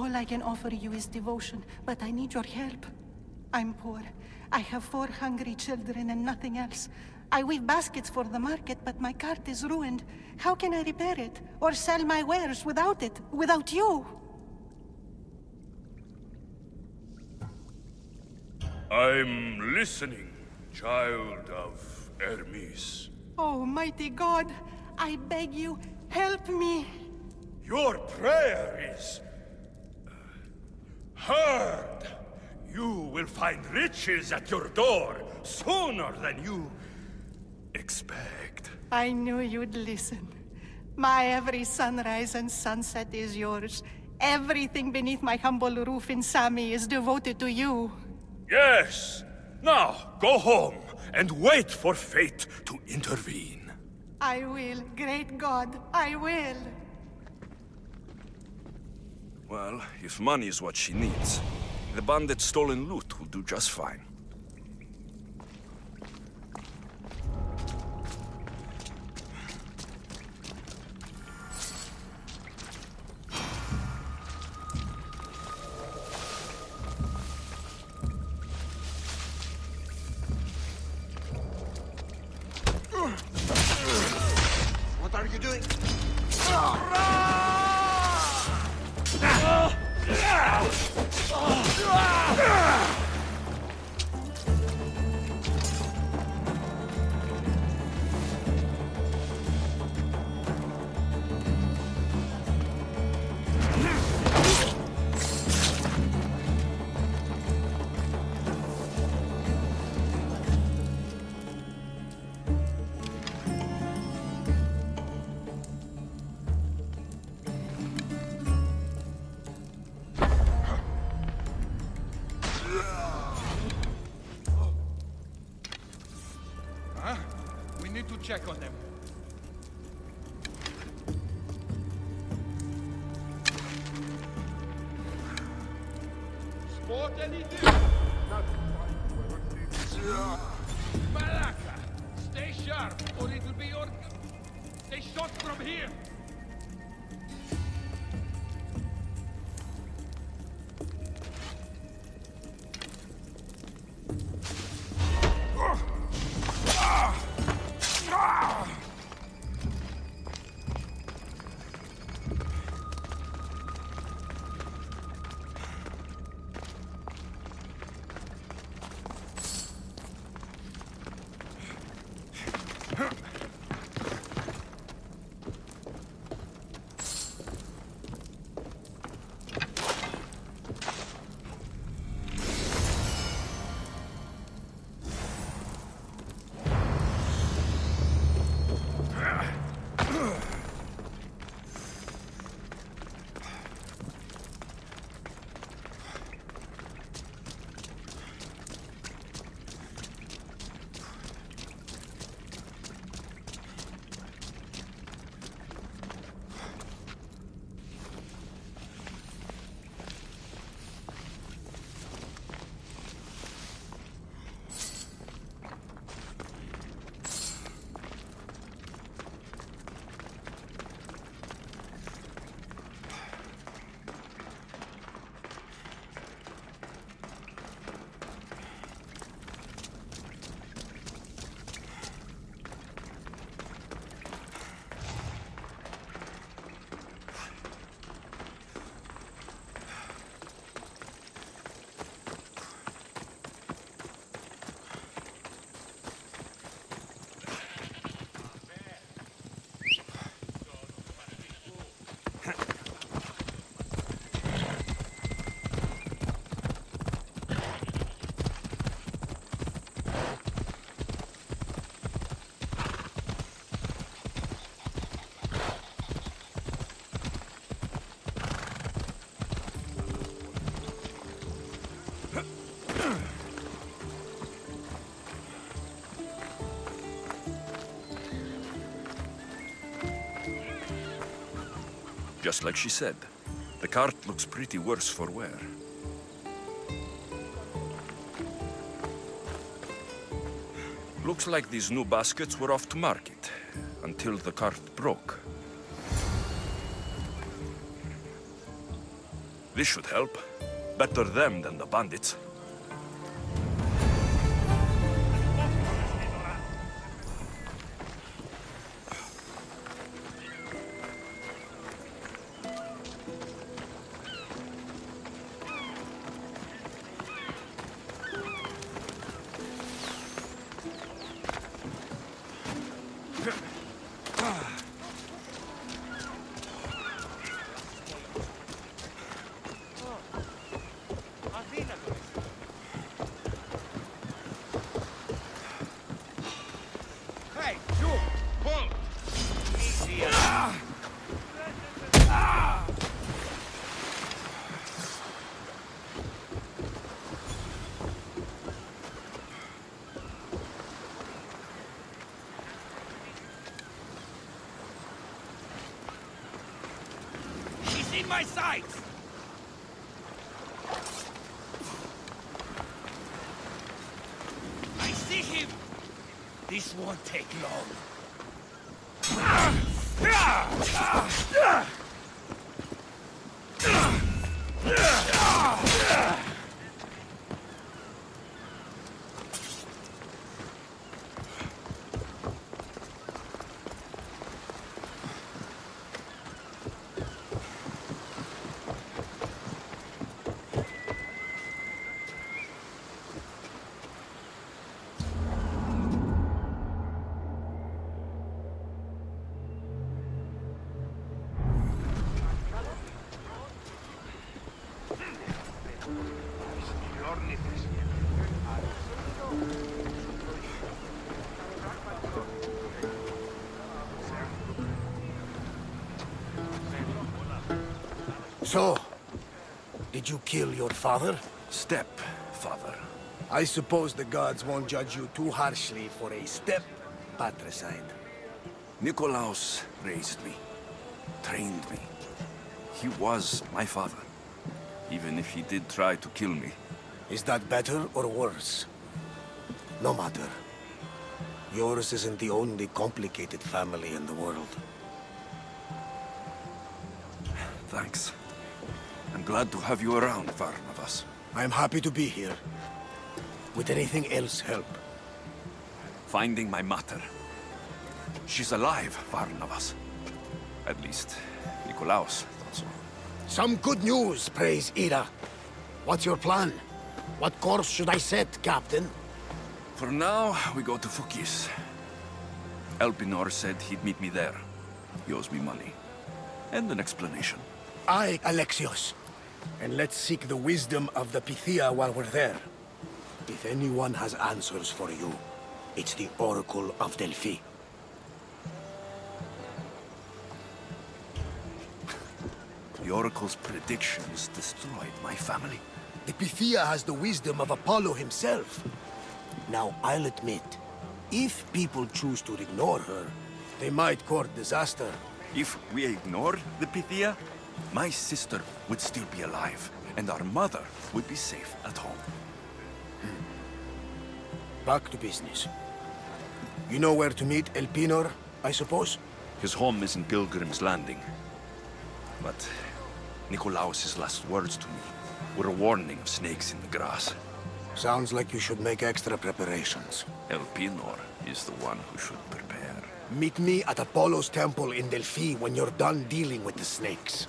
All I can offer you is devotion, but I need your help. I'm poor. I have 4 hungry children and nothing else. I weave baskets for the market, but my cart is ruined. How can I repair it? Or sell my wares without it? Without you? I'm listening, child of Hermes. Oh, mighty God, I beg you, help me. Your prayer is heard. You will find riches at your door sooner than you expect. I knew you'd listen. My every sunrise and sunset is yours. Everything beneath my humble roof in Sami is devoted to you. Yes. Now, go home and wait for fate to intervene. I will, great God, I will. Well, if money is what she needs, the bandit's stolen loot will do just fine. What are you doing? We need to check on them. Spot anything? Malaka! Stay sharp, or it will be your... They shot from here! Just like she said, the cart looks pretty worse for wear. Looks like these new baskets were off to market, until the cart broke. This should help. Better them than the bandits. Hey, you! Pull! Easy. He's in my sights! I see him! This won't take long. So, did you kill your father? Stepfather. I suppose the gods won't judge you too harshly for a step patricide. Nikolaos raised me, trained me. He was my father, even if he did try to kill me. Is that better or worse? No matter. Yours isn't the only complicated family in the world. Thanks. I'm glad to have you around, Varnavas. I'm happy to be here. Would anything else help? Finding my mater. She's alive, Varnavas. At least, Nikolaos thought so. Some good news, praise Ida. What's your plan? What course should I set, Captain? For now, we go to Fukis. Elpinor said he'd meet me there. He owes me money. And an explanation. Aye, Alexios. And let's seek the wisdom of the Pythia while we're there. If anyone has answers for you, it's the Oracle of Delphi. The Oracle's predictions destroyed my family. The Pythia has the wisdom of Apollo himself. Now, I'll admit, if people choose to ignore her, they might court disaster. If we ignored the Pythia, my sister would still be alive, and our mother would be safe at home. Back to business. You know where to meet Elpinor, I suppose? His home is in Pilgrim's Landing. But Nikolaos' last words to me were a warning of snakes in the grass. Sounds like you should make extra preparations. Elpinor is the one who should prepare. Meet me at Apollo's temple in Delphi when you're done dealing with the snakes.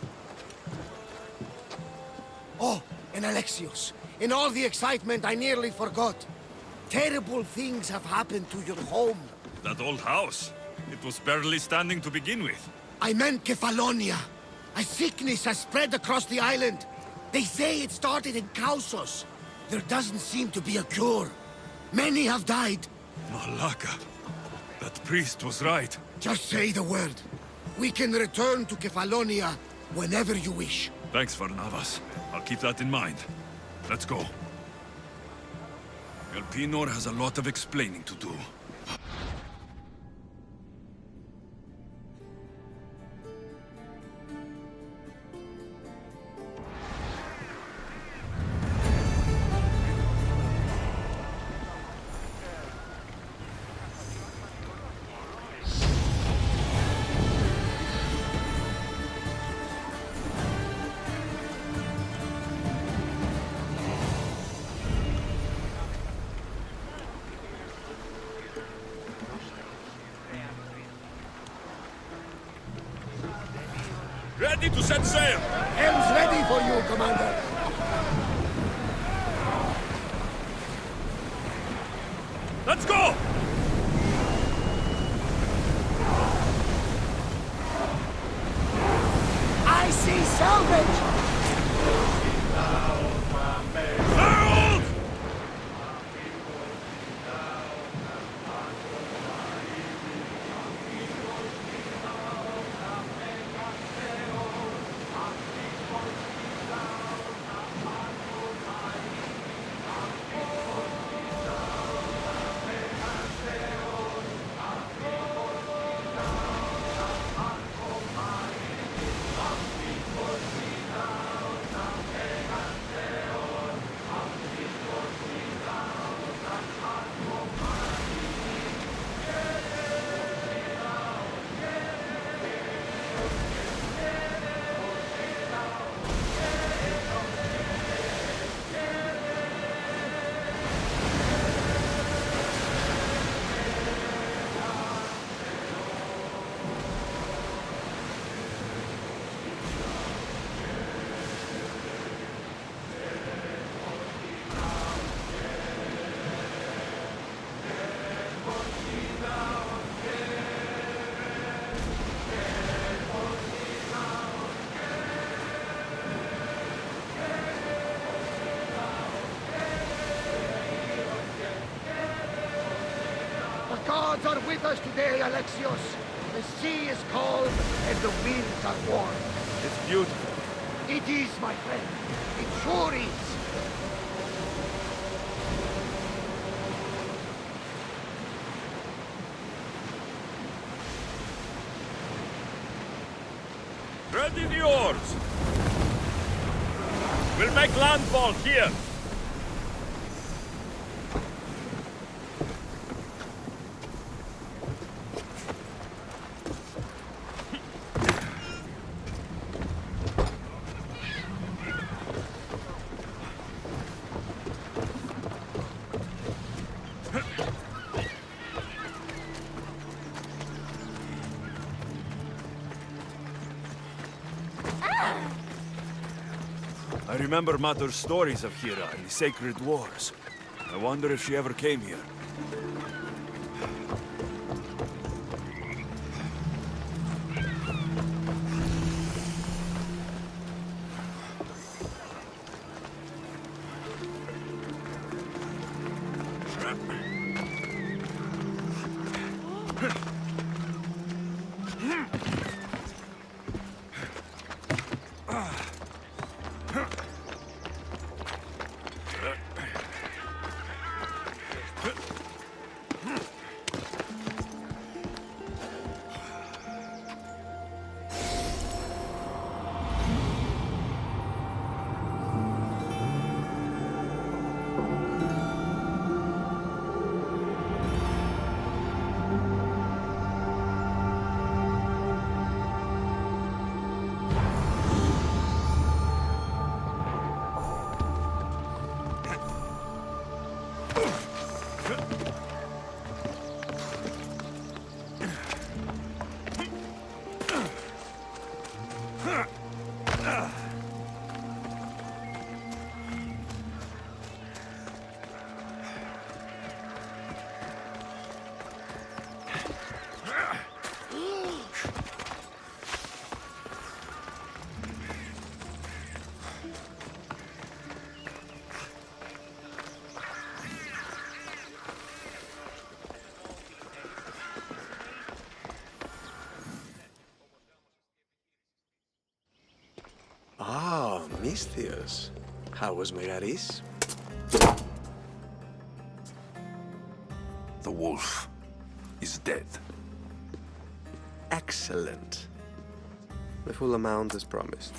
Oh, and Alexios, in all the excitement I nearly forgot. Terrible things have happened to your home. That old house. It was barely standing to begin with. I meant Kefalonia. A sickness has spread across the island. They say it started in Kausos. There doesn't seem to be a cure. Many have died. Malaka. That priest was right. Just say the word. We can return to Kefalonia whenever you wish. Thanks, Varnavas. I'll keep that in mind. Let's go. Elpinor has a lot of explaining to do. Ready to set sail! Helm's ready for you, Commander. Let's go! I see salvage! Harold! The gods are with us today, Alexios. The sea is calm and the winds are warm. It's beautiful. It is, my friend. It sure is. Ready the oars! We'll make landfall here! I remember Mother's stories of Hera and the sacred wars. I wonder if she ever came here. Ah, Misthios. How was Megaris? The wolf is dead. Excellent. The full amount as promised.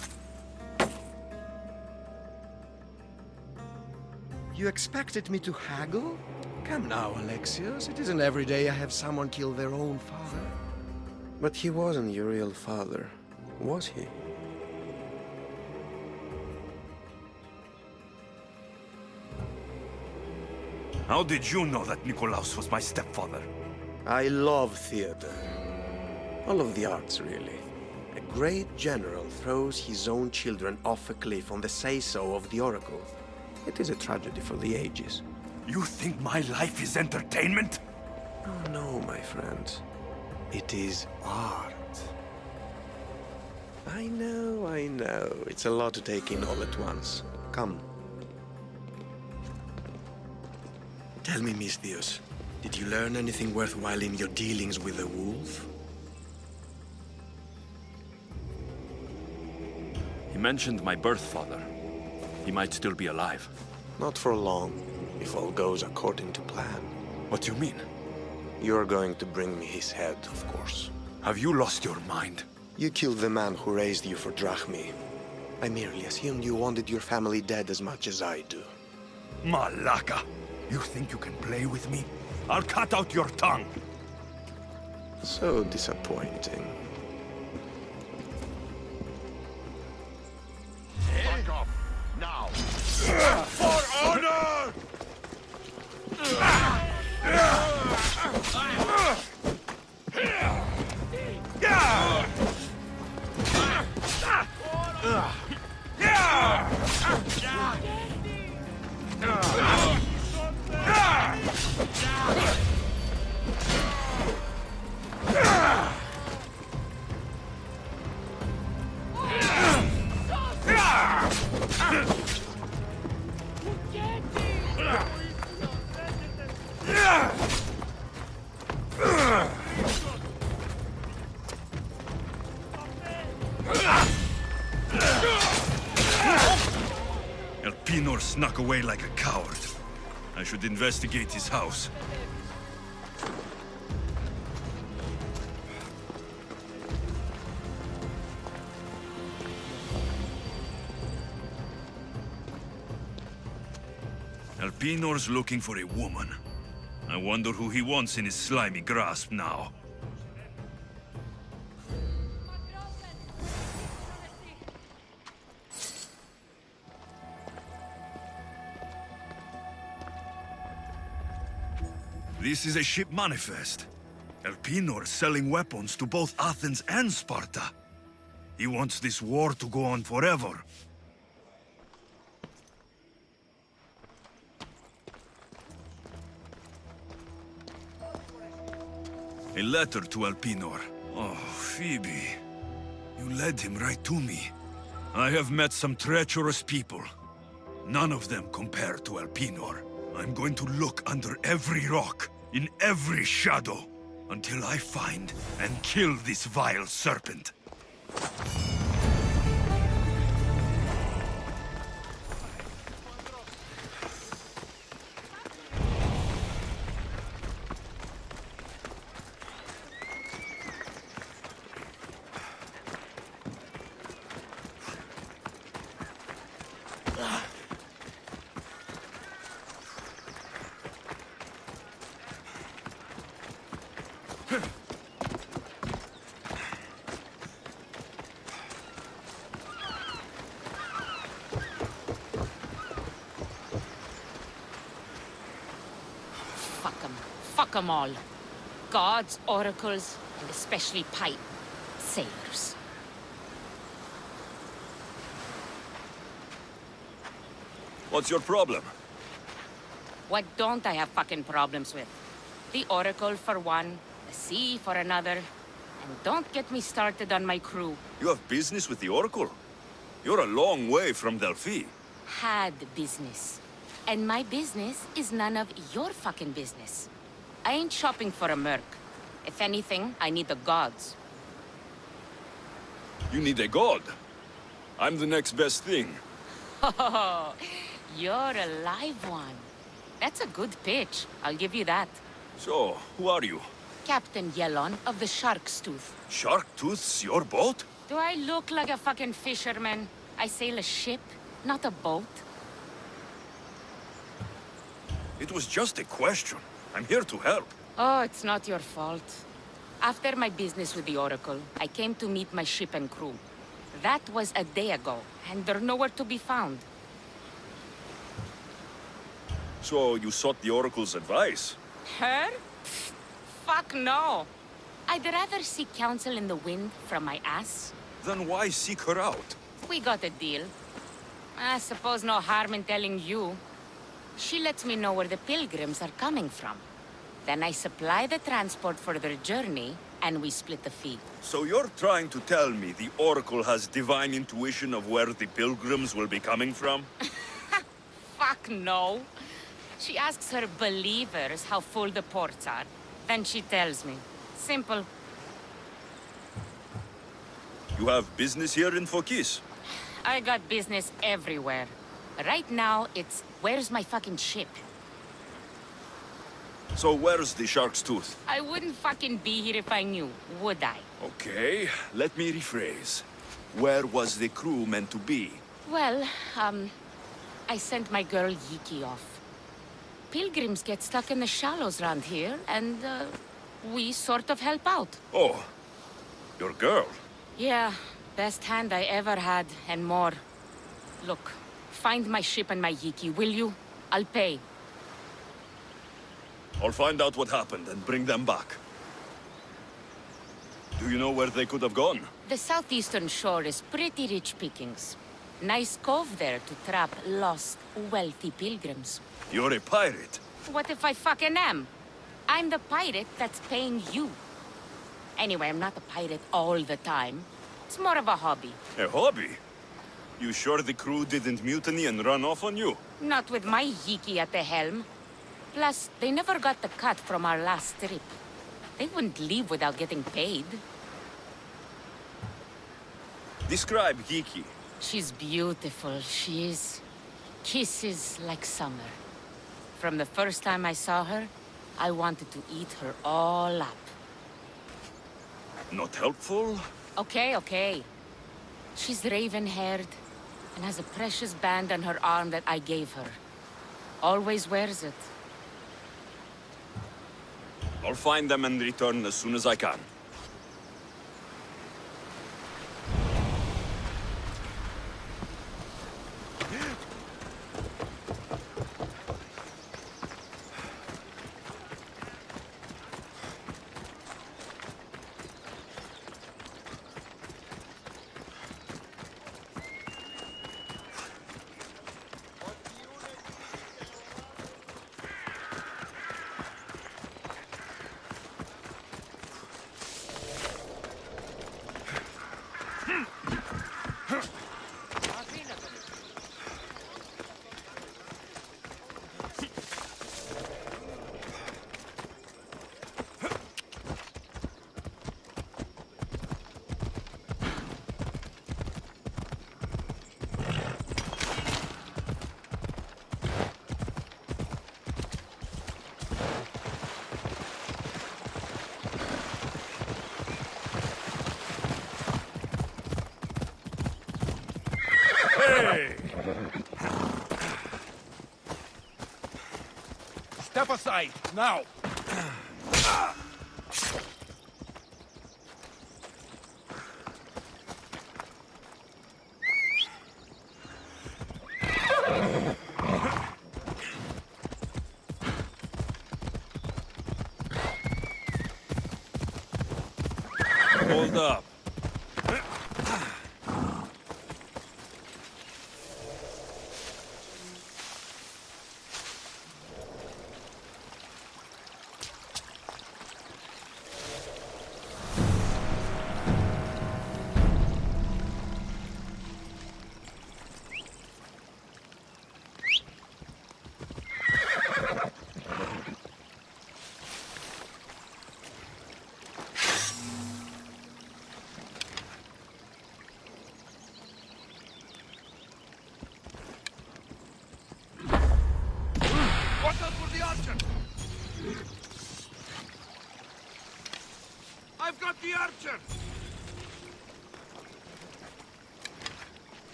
You expected me to haggle? Come now, Alexios. It isn't every day I have someone kill their own father. But he wasn't your real father, was he? How did you know that Nikolaos was my stepfather? I love theater. All of the arts, really. A great general throws his own children off a cliff on the say-so of the Oracle. It is a tragedy for the ages. You think my life is entertainment? Oh, no, my friend. It is art. I know. It's a lot to take in all at once. Come. Tell me, Misthios, did you learn anything worthwhile in your dealings with the wolf? He mentioned my birth father. He might still be alive. Not for long, if all goes according to plan. What do you mean? You're going to bring me his head, of course. Have you lost your mind? You killed the man who raised you for Drachmi. I merely assumed you wanted your family dead as much as I do. Malaka! You think you can play with me? I'll cut out your tongue! So disappointing. Back off! Now! For honor! Elpinor snuck away like a coward. I should investigate his house. Elpinor's looking for a woman. I wonder who he wants in his slimy grasp now. This is a ship manifest. Elpinor selling weapons to both Athens and Sparta. He wants this war to go on forever. A letter to Elpinor. Oh, Phoebe. You led him right to me. I have met some treacherous people. None of them compare to Elpinor. I'm going to look under every rock, in every shadow, until I find and kill this vile serpent. Fuck 'em all. Gods, oracles, and especially pipe sailors. What's your problem? What don't I have fucking problems with? The oracle for one, the sea for another, and don't get me started on my crew. You have business with the Oracle? You're a long way from Delphi. Had business. And my business is none of your fucking business. I ain't shopping for a merc. If anything, I need the gods. You need a god. I'm the next best thing. Oh, you're a live one. That's a good pitch, I'll give you that. So, who are you? Captain Yellon of the Shark's Tooth. Shark Tooth's your boat? Do I look like a fucking fisherman? I sail a ship, not a boat. It was just a question. I'm here to help. Oh, it's not your fault. After my business with the Oracle, I came to meet my ship and crew. That was a day ago, and they're nowhere to be found. So, you sought the Oracle's advice? Her? Pfft, fuck no. I'd rather seek counsel in the wind from my ass Then why seek her out? We got a deal. I suppose no harm in telling you. She lets me know where the pilgrims are coming from. Then I supply the transport for their journey, and we split the fee. So you're trying to tell me the Oracle has divine intuition of where the pilgrims will be coming from? Fuck no. She asks her believers how full the ports are. Then she tells me. Simple. You have business here in Fokis? I got business everywhere. Right now, it's where's my fucking ship? So where's the Shark's Tooth? I wouldn't fucking be here if I knew, would I? Okay, let me rephrase. Where was the crew meant to be? Well, I sent my girl Yiki off. Pilgrims get stuck in the shallows around here, and, we sort of help out. Oh, your girl? Yeah, best hand I ever had, and more. Look, find my ship and my Yiki, will you? I'll pay. I'll find out what happened and bring them back. Do you know where they could have gone? The southeastern shore is pretty rich pickings. Nice cove there to trap lost, wealthy pilgrims. You're a pirate. What if I fucking am? I'm the pirate that's paying you. Anyway, I'm not a pirate all the time. It's more of a hobby. A hobby? You sure the crew didn't mutiny and run off on you? Not with my Yiki at the helm. Plus, they never got the cut from our last trip. They wouldn't leave without getting paid. Describe Giki. She's beautiful, she is. Kisses like summer. From the first time I saw her, I wanted to eat her all up. Not helpful? Okay. She's raven-haired and has a precious band on her arm that I gave her. Always wears it. I'll find them and return as soon as I can. Hey! Step aside, now! Hold up. Watch out for the archer! I've got the archer!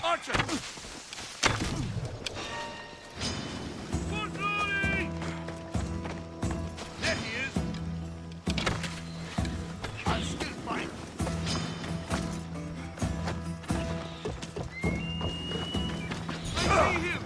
Archer! Controlling! There he is! I'll still fight! I see him!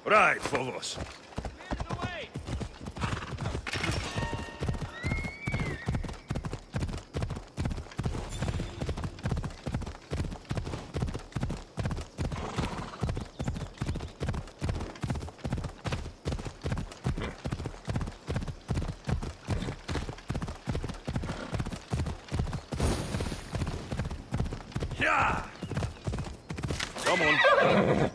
Right, Phobos. Clear the way! Yeah! Come on.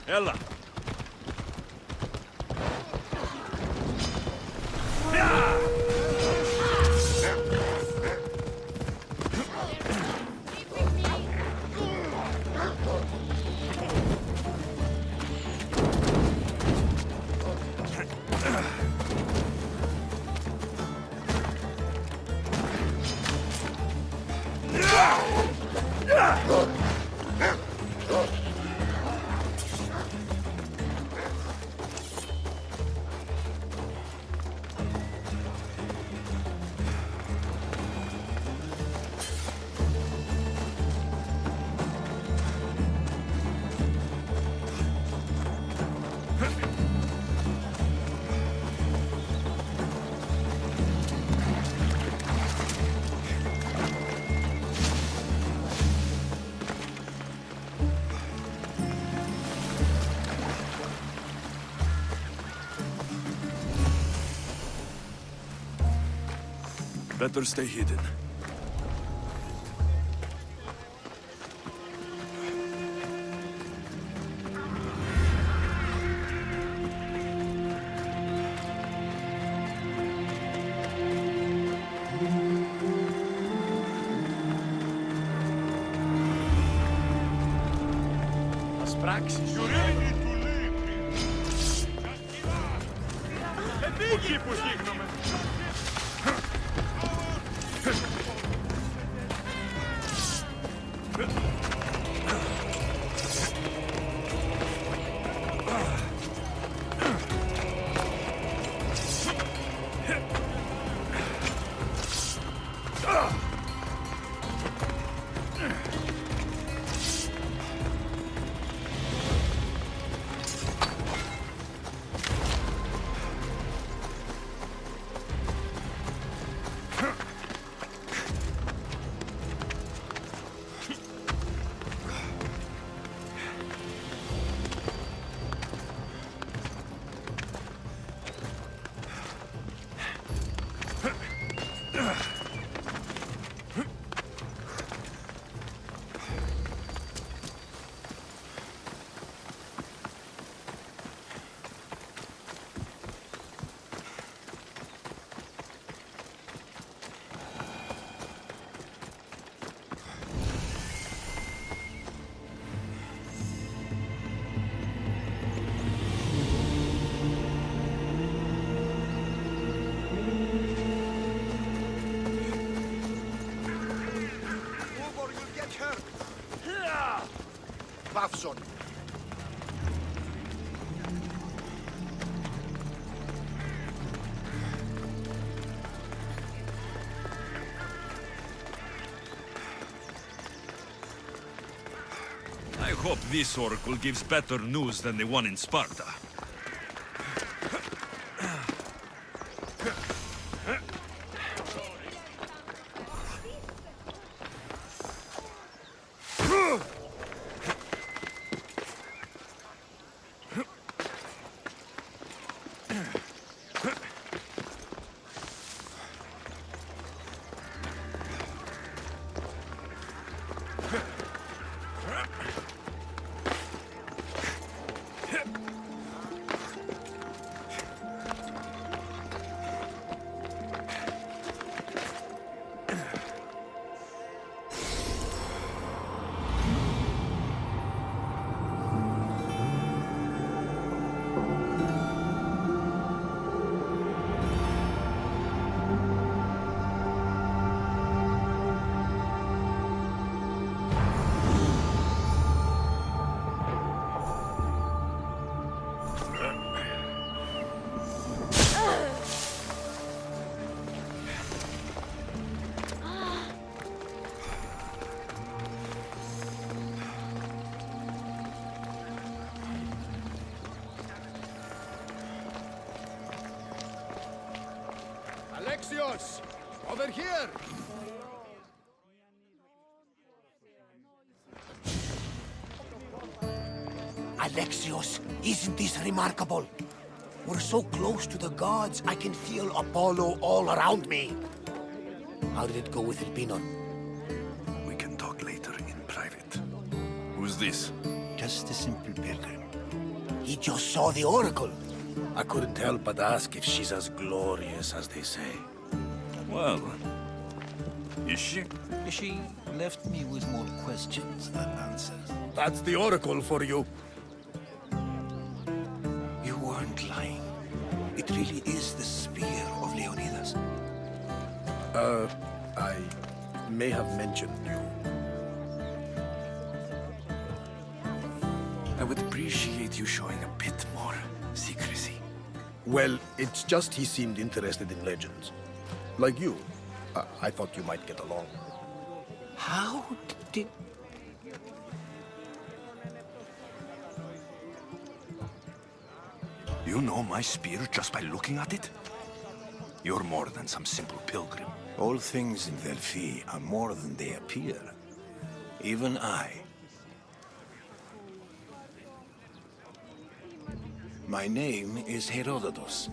Ella. Better stay hidden. Praxis. You really need to leave here. Just give up. hope this oracle gives better news than the one in Sparta. Alexios! Over here! Alexios, isn't this remarkable? We're so close to the gods, I can feel Apollo all around me. How did it go with Elpinor? We can talk later in private. Who's this? Just a simple pilgrim. He just saw the oracle. I couldn't help but ask if she's as glorious as they say. Well, is she? She left me with more questions than answers. That's the oracle for you. You weren't lying. It really is the spear of Leonidas. I may have mentioned you. I would appreciate you showing a bit more secrecy. Well, it's just he seemed interested in legends. Like you. I thought you might get along. How did... You know my spear just by looking at it? You're more than some simple pilgrim. All things in Delphi are more than they appear. Even I. My name is Herodotus.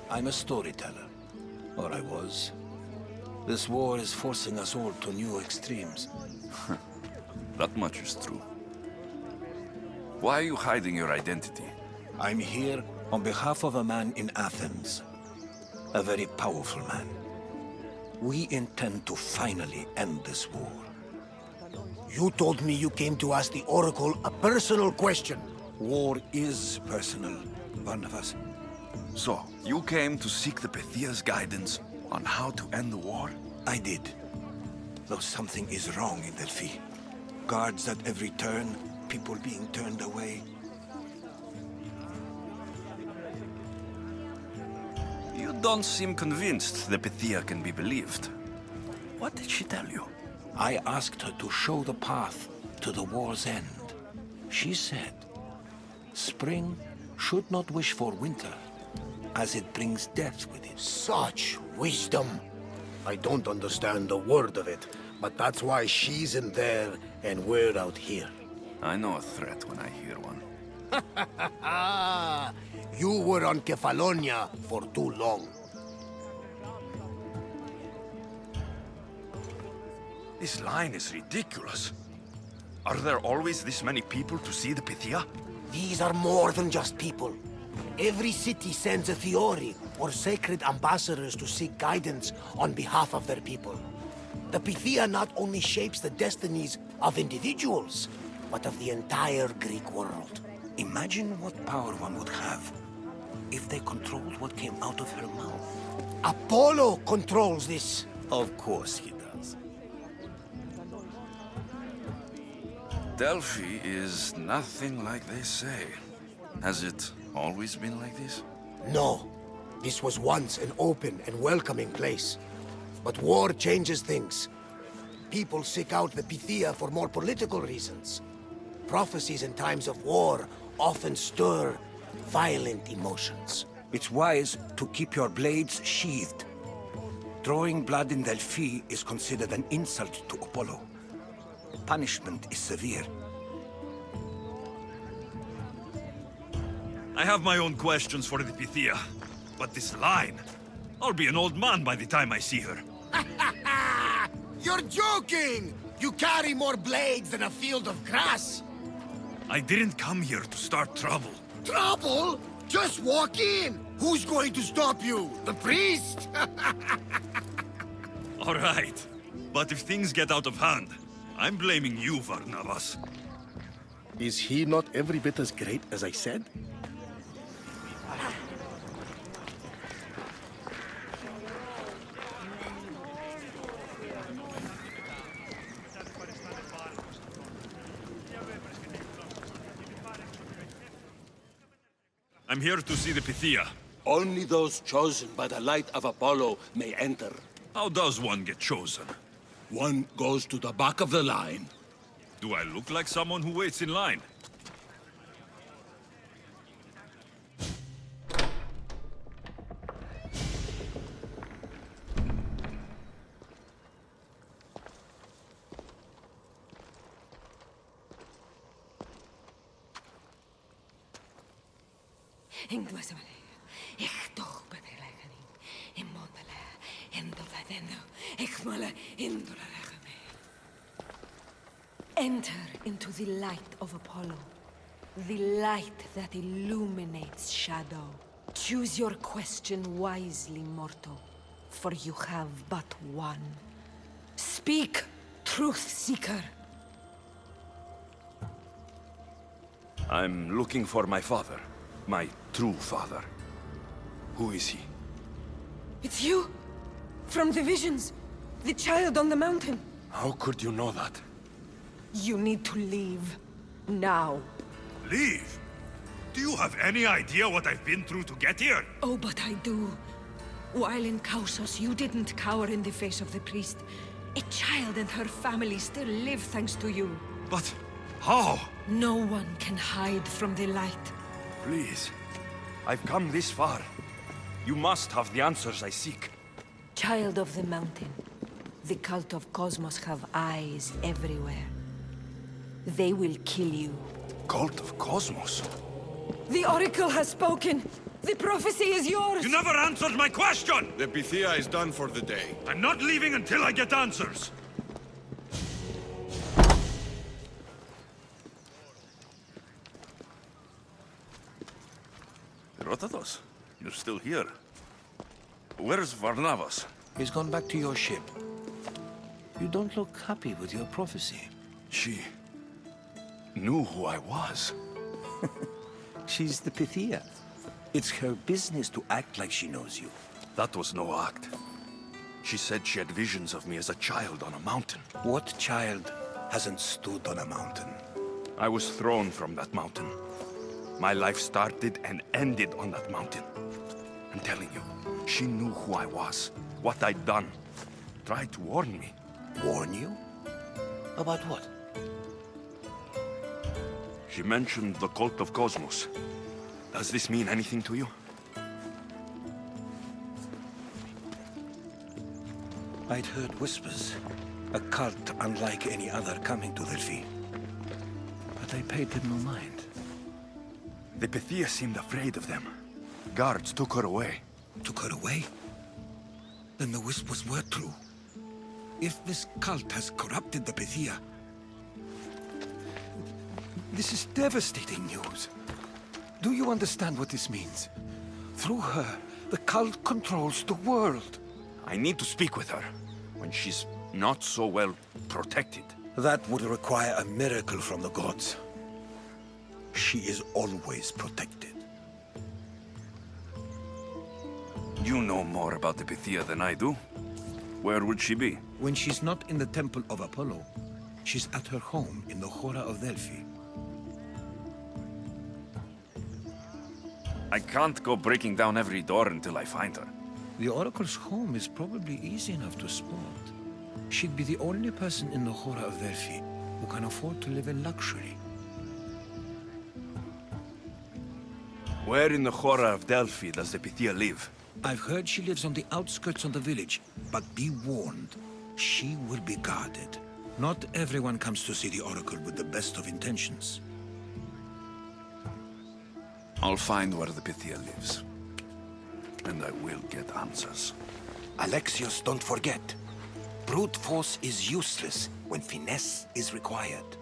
I'm a storyteller. Or I was. This war is forcing us all to new extremes. That much is true. Why are you hiding your identity? I'm here on behalf of a man in Athens. A very powerful man. We intend to finally end this war. You told me you came to ask the oracle a personal question. War is personal, Barnabas. So, you came to seek the Pythia's guidance on how to end the war? I did. Though something is wrong in Delphi. Guards at every turn, people being turned away. You don't seem convinced the Pythia can be believed. What did she tell you? I asked her to show the path to the war's end. She said, spring should not wish for winter, as it brings death with it. Such wisdom. I don't understand a word of it, but that's why she's in there and we're out here. I know a threat when I hear one. You were on Kefalonia for too long. This line is ridiculous. Are there always this many people to see the Pythia? These are more than just people. Every city sends a Fiori, or sacred ambassadors to seek guidance on behalf of their people. The Pythia not only shapes the destinies of individuals, but of the entire Greek world. Imagine what power one would have if they controlled what came out of her mouth. Apollo controls this. Of course he does. Delphi is nothing like they say. Has it always been like this? No. This was once an open and welcoming place. But war changes things. People seek out the Pythia for more political reasons. Prophecies in times of war often stir violent emotions. It's wise to keep your blades sheathed. Drawing blood in Delphi is considered an insult to Apollo. Punishment is severe. I have my own questions for the Pythia. But this line... I'll be an old man by the time I see her. You're joking! You carry more blades than a field of grass! I didn't come here to start trouble. Trouble? Just walk in! Who's going to stop you? The priest? All right. But if things get out of hand, I'm blaming you, Varnavas. Is he not every bit as great as I said? I'm here to see the Pythia. Only those chosen by the light of Apollo may enter. How does one get chosen? One goes to the back of the line. Do I look like someone who waits in line? Enter into the light of Apollo, the light that illuminates shadow. Choose your question wisely, mortal, for you have but one. Speak, truth seeker. I'm looking for my father. My true father. Who is he? It's you! From the visions! The child on the mountain! How could you know that? You need to leave. Now. Leave? Do you have any idea what I've been through to get here? Oh, but I do. While in Kausos, you didn't cower in the face of the priest. A child and her family still live thanks to you. But how? No one can hide from the light. Please. I've come this far. You must have the answers I seek. Child of the mountain, the cult of Cosmos have eyes everywhere. They will kill you. Cult of Cosmos? The Oracle has spoken! The prophecy is yours! You never answered my question! The Pythia is done for the day. I'm not leaving until I get answers! Herodotus, you're still here. Where's Varnavas? He's gone back to your ship. You don't look happy with your prophecy. She... knew who I was. She's the Pythia. It's her business to act like she knows you. That was no act. She said she had visions of me as a child on a mountain. What child hasn't stood on a mountain? I was thrown from that mountain. My life started and ended on that mountain. I'm telling you, she knew who I was, what I'd done. Tried to warn me. Warn you? About what? She mentioned the cult of Cosmos. Does this mean anything to you? I'd heard whispers. A cult unlike any other coming to Delphi. But I paid them no mind. The Pythia seemed afraid of them. Guards took her away. Took her away? Then the whispers were true. If this cult has corrupted the Pythia... This is devastating news. Do you understand what this means? Through her, the cult controls the world. I need to speak with her, when she's not so well protected. That would require a miracle from the gods. She is always protected. You know more about the Pythia than I do. Where would she be? When she's not in the temple of Apollo, she's at her home in the Hora of Delphi. I can't go breaking down every door until I find her. The Oracle's home is probably easy enough to spot. She'd be the only person in the Hora of Delphi who can afford to live in luxury. Where in the Hora of Delphi does the Pythia live? I've heard she lives on the outskirts of the village, but be warned, she will be guarded. Not everyone comes to see the Oracle with the best of intentions. I'll find where the Pythia lives. And I will get answers. Alexios, don't forget. Brute force is useless when finesse is required.